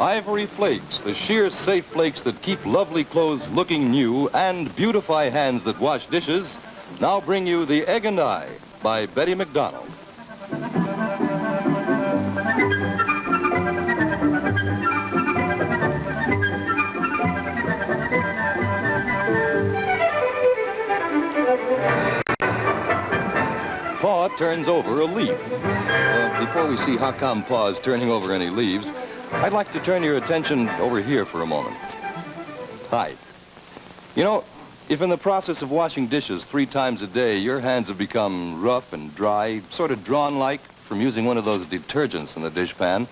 Ivory Flakes, the sheer safe flakes that keep lovely clothes looking new and beautify hands that wash dishes, now bring you The Egg and I by Betty McDonald. Pa turns over a leaf. Well, before we see how come Pa is turning over any leaves, I'd like to turn your attention over here for a moment. Hi. You know, if in the process of washing dishes 3 times a day, your hands have become rough and dry, sort of drawn-like from using one of those detergents in the dishpan,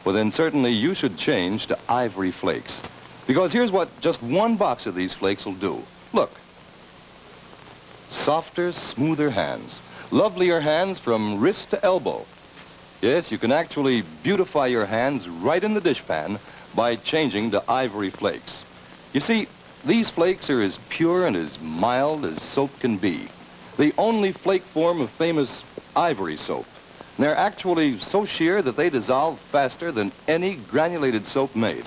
well, then certainly you should change to Ivory Flakes. Because here's what just 1 box of these flakes will do. Look. Softer, smoother hands. Lovelier hands from wrist to elbow. Yes, you can actually beautify your hands right in the dishpan by changing to Ivory Flakes. You see, these flakes are as pure and as mild as soap can be. The only flake form of famous Ivory soap. And they're actually so sheer that they dissolve faster than any granulated soap made.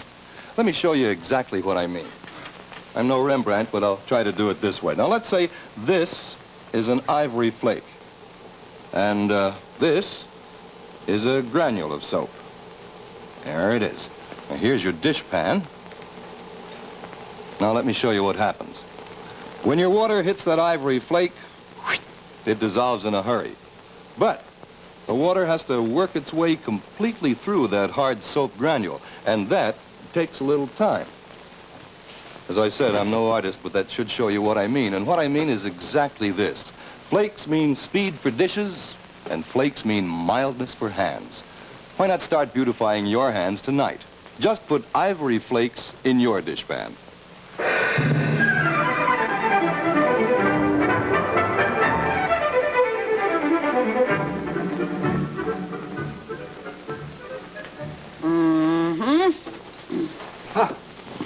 Let me show you exactly what I mean. I'm no Rembrandt, but I'll try to do it this way. Now, let's say this is an Ivory flake. And this is a granule of soap. There it is. Now, here's your dishpan. Now, let me show you what happens. When your water hits that Ivory flake, it dissolves in a hurry. But the water has to work its way completely through that hard soap granule, and that takes a little time. As I said, I'm no artist, but that should show you what I mean. And what I mean is exactly this. Flakes mean speed for dishes, and flakes mean mildness for hands. Why not start beautifying your hands tonight? Just put Ivory Flakes in your dishpan.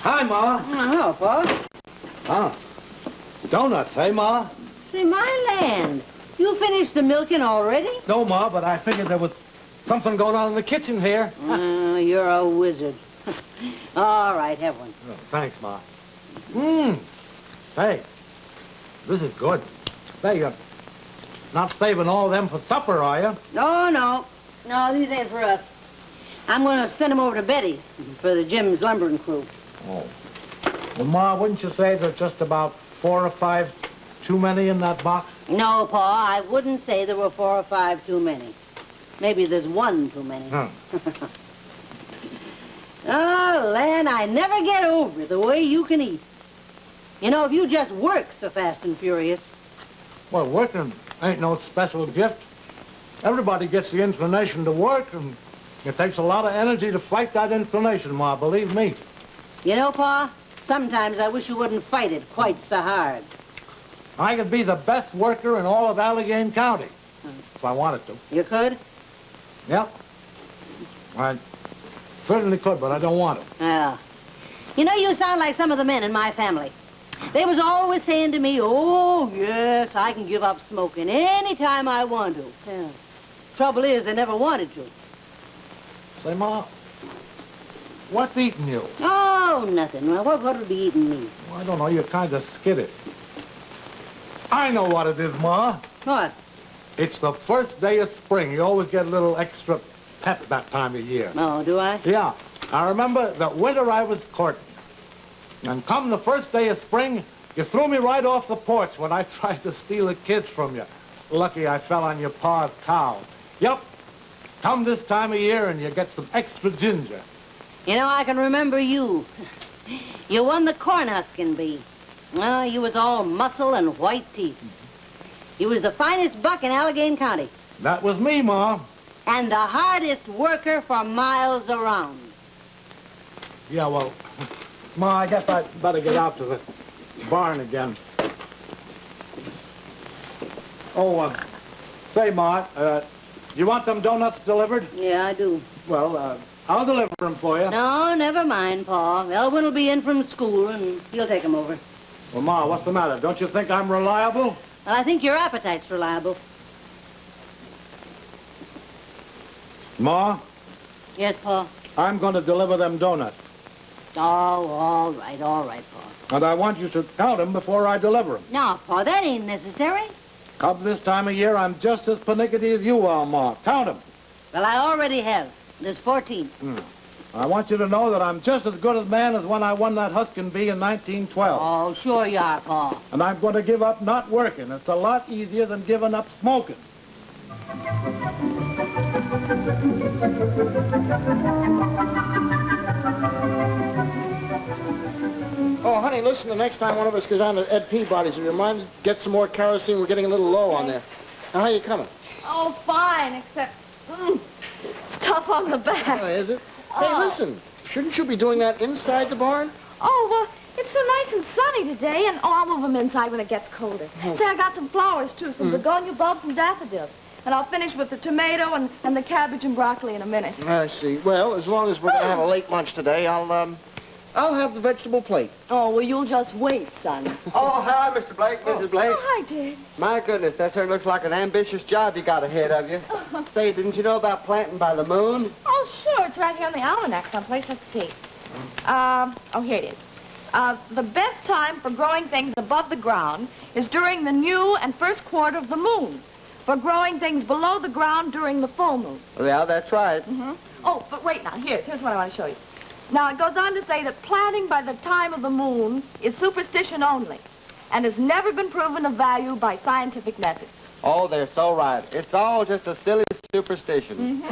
Hi, Ma. Hello, Pa. Oh, donuts, eh, Ma? See, my land. You finished the milking already? No, Ma, but I figured there was something going on in the kitchen here. Oh, you're a wizard. All right, have one. Oh, thanks, Ma. Hey, this is good. Say, you're not saving all of them for supper, are you? No, these ain't for us. I'm going to send them over to Betty for the Jim's lumbering crew. Oh. Well, Ma, wouldn't you say there's just about 4 or 5 too many in that box? No, Pa, I wouldn't say there were 4 or 5 too many. Maybe there's 1 too many. Oh, Lan, I never get over the way you can eat. You know, if you just work so fast and furious. Well, working ain't no special gift. Everybody gets the inclination to work, and it takes a lot of energy to fight that inclination, Ma, believe me. You know, Pa, sometimes I wish you wouldn't fight it quite so hard. I could be the best worker in all of Allegheny County, if I wanted to. You could? Yep. I certainly could, but I don't want to. Yeah. You know, you sound like some of the men in my family. They was always saying to me, oh, yes, I can give up smoking any time I want to. Yeah. Trouble is, they never wanted to. Say, Ma, what's eating you? Oh, nothing. Well, what would be eating me? Well, I don't know. You're kind of skittish. I know what it is, Ma. What? It's the first day of spring. You always get a little extra pep that time of year. Oh, do I? Yeah. I remember that winter I was courting. And come the first day of spring, you threw me right off the porch when I tried to steal a kiss from you. Lucky I fell on your pa's cow. Yup. Come this time of year and you get some extra ginger. You know, I can remember you. You won the Cornhusking bee. Oh, you was all muscle and white teeth. You was the finest buck in Allegheny County. That was me, Ma. And the hardest worker for miles around. Yeah, well, Ma, I guess I'd better get out to the barn again. Oh, say, Ma, you want them donuts delivered? Yeah, I do. Well, I'll deliver them for you. No, never mind, Pa. Elwin will be in from school, and he'll take them over. Well, Ma, what's the matter? Don't you think I'm reliable? Well, I think your appetite's reliable. Ma? Yes, Pa. I'm going to deliver them donuts. Oh, all right, Pa. And I want you to count them before I deliver them. Now, Pa, that ain't necessary. Come this time of year, I'm just as panicky as you are, Ma. Count them. Well, I already have. There's 14. I want you to know that I'm just as good a man as when I won that Huskin Bee in 1912. Oh, sure you are, Pa. And I'm going to give up not working. It's a lot easier than giving up smoking. Oh, honey, listen, the next time one of us goes down to Ed Peabody's, will you mind get some more kerosene? We're getting a little low on there. Now, how you coming? Oh, fine, except stuff on the back. Oh, is it? Hey, listen, shouldn't you be doing that inside the barn? Oh, well, it's so nice and sunny today, and I'll move them inside when it gets colder. Say, I got some flowers, too, some begonia bulbs and daffodils. And I'll finish with the tomato and the cabbage and broccoli in a minute. I see. Well, as long as we're going to have a late lunch today, I'll have the vegetable plate. Oh, well, you'll just wait, son. Oh, hi, Mr. Blake, Mrs. Blake. Oh, hi, Jed. My goodness, that sure looks like an ambitious job you got ahead of you. Say, didn't you know about planting by the moon? Oh, sure, it's right here in the almanac someplace. Let's see. Oh, here it is. The best time for growing things above the ground is during the new and first quarter of the moon. For growing things below the ground during the full moon. Yeah, that's right. Oh, but wait now. Here's what I want to show you. Now, it goes on to say that planting by the time of the moon is superstition only and has never been proven of value by scientific methods. Oh, they're so right. It's all just a silly superstition.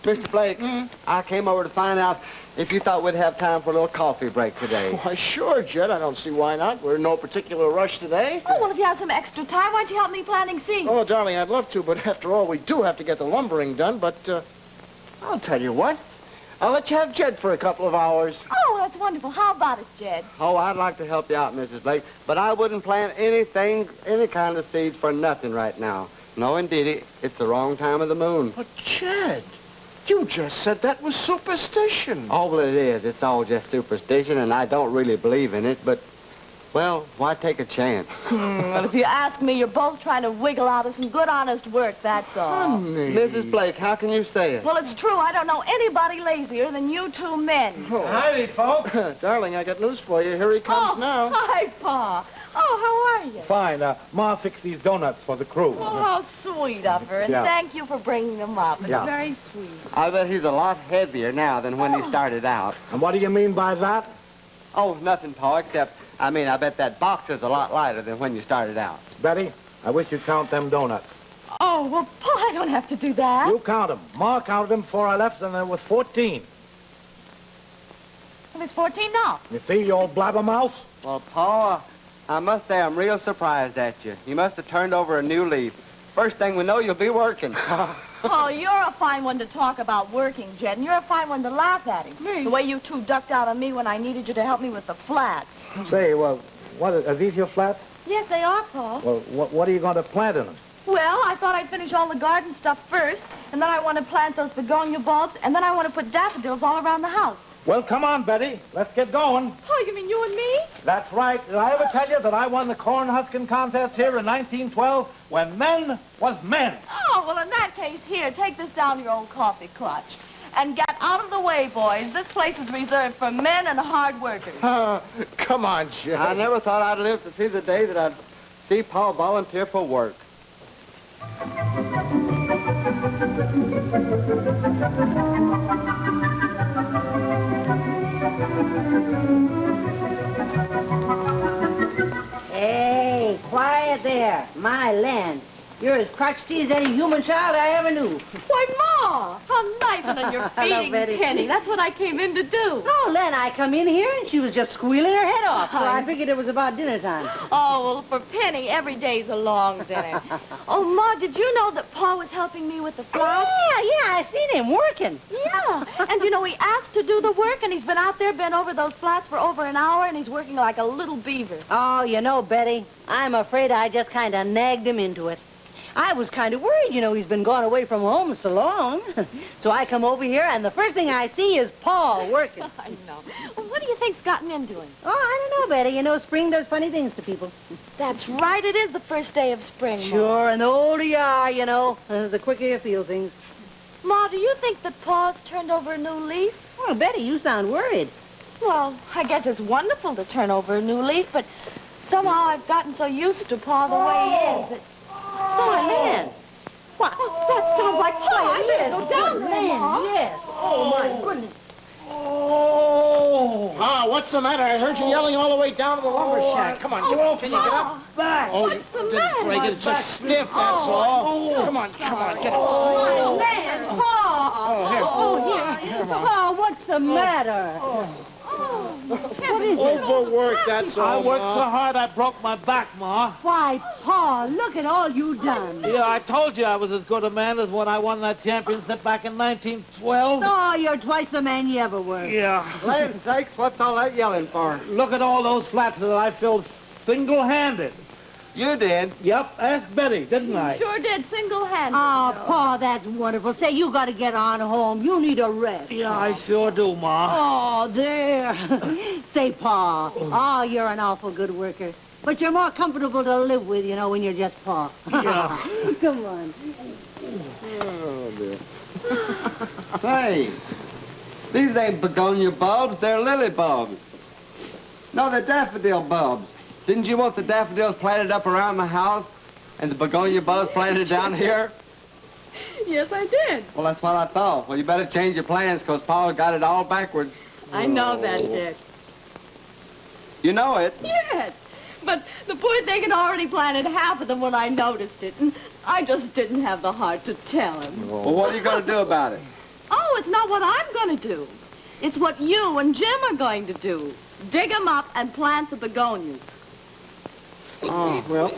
Mr. Blake, I came over to find out if you thought we'd have time for a little coffee break today. Why, sure, Jed. I don't see why not. We're in no particular rush today. Oh, well, if you have some extra time, why don't you help me planting seeds? Oh, darling, I'd love to, but after all, we do have to get the lumbering done. But I'll tell you what. I'll let you have Jed for a couple of hours. Oh, that's wonderful. How about it, Jed? Oh, I'd like to help you out, Mrs. Blake, but I wouldn't plant anything, any kind of seeds for nothing right now. No, indeedy, it's the wrong time of the moon. But, Jed, you just said that was superstition. Oh, well, it is. It's all just superstition, and I don't really believe in it, but, well, why take a chance? Well, if you ask me, you're both trying to wiggle out of some good, honest work, that's all. Honey. Mrs. Blake, how can you say it? Well, it's true. I don't know anybody lazier than you two men. Howdy, folks. Darling, I got news for you. Here he comes now. Hi, Pa. Oh, how are you? Fine. Ma fixed these donuts for the crew. Oh, how sweet of her. And Yeah. thank you for bringing them up. It's Yeah. very sweet. I bet he's a lot heavier now than when he started out. And what do you mean by that? Oh, nothing, Pa, except, I bet that box is a lot lighter than when you started out. Betty, I wish you'd count them donuts. Oh, well, Pa, I don't have to do that. You count them. Ma counted them before I left, and there was 14. Well, there's 14 now. You see, you old blabbermouth? Well, Pa, I must say I'm real surprised at you. You must have turned over a new leaf. First thing we know, you'll be working. Oh, you're a fine one to talk about working, Jed, and you're a fine one to laugh at him. Me? The way you two ducked out on me when I needed you to help me with the flats. Say, well, are these your flats? Yes, they are, Pa. Well, what are you going to plant in them? Well, I thought I'd finish all the garden stuff first, and then I want to plant those begonia bulbs, and then I want to put daffodils all around the house. Well, come on, Betty. Let's get going. Oh, you mean you and me? That's right. Did I ever tell you that I won the corn husking contest here in 1912 when men was men? Oh, well, in that case, here, take this down to your old coffee clutch. And get out of the way, boys. This place is reserved for men and hard workers. Come on, Jed. I never thought I'd live to see the day that I'd see Pa volunteer for work. Hey, quiet there. My land. You're as crotchety as any human child I ever knew. Why, Ma, how nice and on your Hello, feeding, Betty. Penny. That's what I came in to do. Oh, Len, I come in here and she was just squealing her head off, so I figured it was about dinner time. Oh, well, for Penny, every day's a long dinner. Oh, Ma, did you know that Pa was helping me with the flowers? Yeah, I seen him working. Yeah. And, you know, he asked to do the work, and he's been out there bent over those flats for over an hour, and he's working like a little beaver. Oh, you know, Betty, I'm afraid I just kind of nagged him into it. I was kind of worried, you know, he's been gone away from home so long. So I come over here, and the first thing I see is Pa working. I know. Well, what do you think's gotten into him? Oh, I don't know, Betty. You know, spring does funny things to people. That's right. It is the first day of spring, Ma. Sure, and the older you are, you know, the quicker you feel things. Ma, do you think that Pa's turned over a new leaf? Oh, Betty, you sound worried. Well, I guess it's wonderful to turn over a new leaf, but somehow I've gotten so used to Pa the way he is that... Oh, Lynn. What? That sounds like Pa. I better go down there, Ma. Yes. Oh, my goodness. Oh! Ah, what's the matter? I heard you yelling all the way down to the lumber shack. Come on, can you get up? Back. Oh, What's you the didn't matter? break it. It's just stiff, that's all. Come on, get up. Oh, Lynn, Pa. Oh, here. Pa, what's the matter? Overworked, that's I I all. worked Ma. so hard I broke my back, Ma. Why, Pa, look at all you done. Yeah, I told you I was as good a man as when I won that championship back in 1912. Oh, you're twice the man you ever were. Yeah. Land sakes, what's all that yelling for? Look at all those flats that I filled single-handed. You did. Yep, ask Betty, didn't I? Sure did, single-handed. Oh, Pa, that's wonderful. Say, you got to get on home. You need a rest. Yeah, I sure do, Ma. Oh, there. Say, Pa. Oh, you're an awful good worker. But you're more comfortable to live with, you know, when you're just Pa. Yeah. Come on. Oh, dear. Hey, these ain't begonia bulbs, they're lily bulbs. No, they're daffodil bulbs. Didn't you want the daffodils planted up around the house and the begonia bulbs planted down here? Yes, I did. Well, that's what I thought. Well, you better change your plans because Paul got it all backwards. I know that, Dick. You know it. Yes, but the poor thing had already planted half of them when I noticed it, and I just didn't have the heart to tell him. Well, what are you going to do about it? Oh, it's not what I'm going to do. It's what you and Jim are going to do. Dig them up and plant the begonias. Oh, well.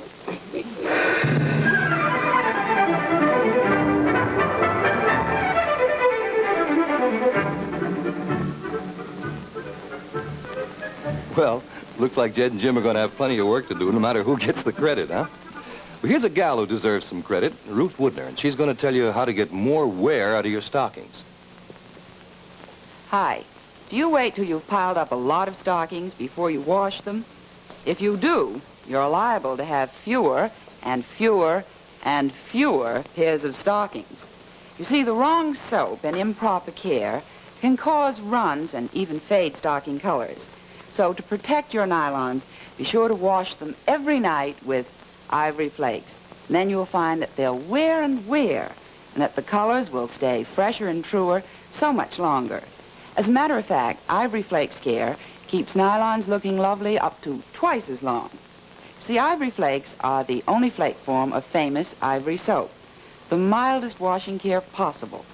Well, looks like Jed and Jim are going to have plenty of work to do, no matter who gets the credit, huh? Well, here's a gal who deserves some credit, Ruth Woodner, and she's going to tell you how to get more wear out of your stockings. Hi. Do you wait till you've piled up a lot of stockings before you wash them? If you do, you're liable to have fewer and fewer and fewer pairs of stockings. You see, the wrong soap and improper care can cause runs and even fade stocking colors. So to protect your nylons, be sure to wash them every night with Ivory Flakes. And then you'll find that they'll wear and wear, and that the colors will stay fresher and truer so much longer. As a matter of fact, Ivory Flakes care keeps nylons looking lovely up to twice as long. See, Ivory Flakes are the only flake form of famous Ivory soap, the mildest washing care possible.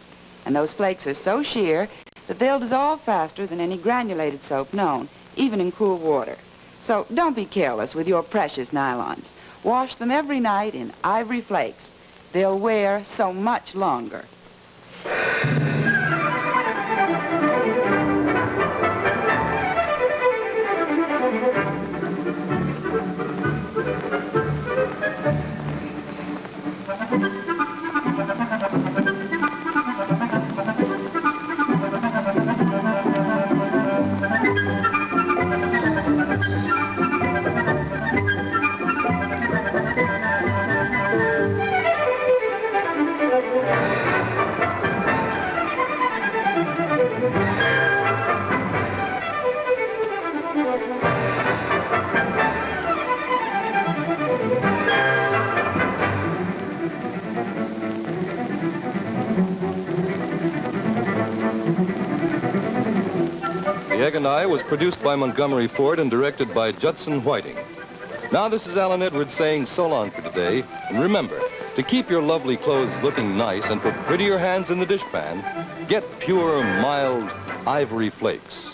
And those flakes are so sheer that they'll dissolve faster than any granulated soap known, even in cool water. So don't be careless with your precious nylons. Wash them every night in Ivory Flakes. They'll wear so much longer. The Egg and I was produced by Montgomery Ford and directed by Judson Whiting. Now this is Alan Edwards saying so long for today. And remember, to keep your lovely clothes looking nice and put prettier hands in the dishpan, get pure, mild Ivory Flakes.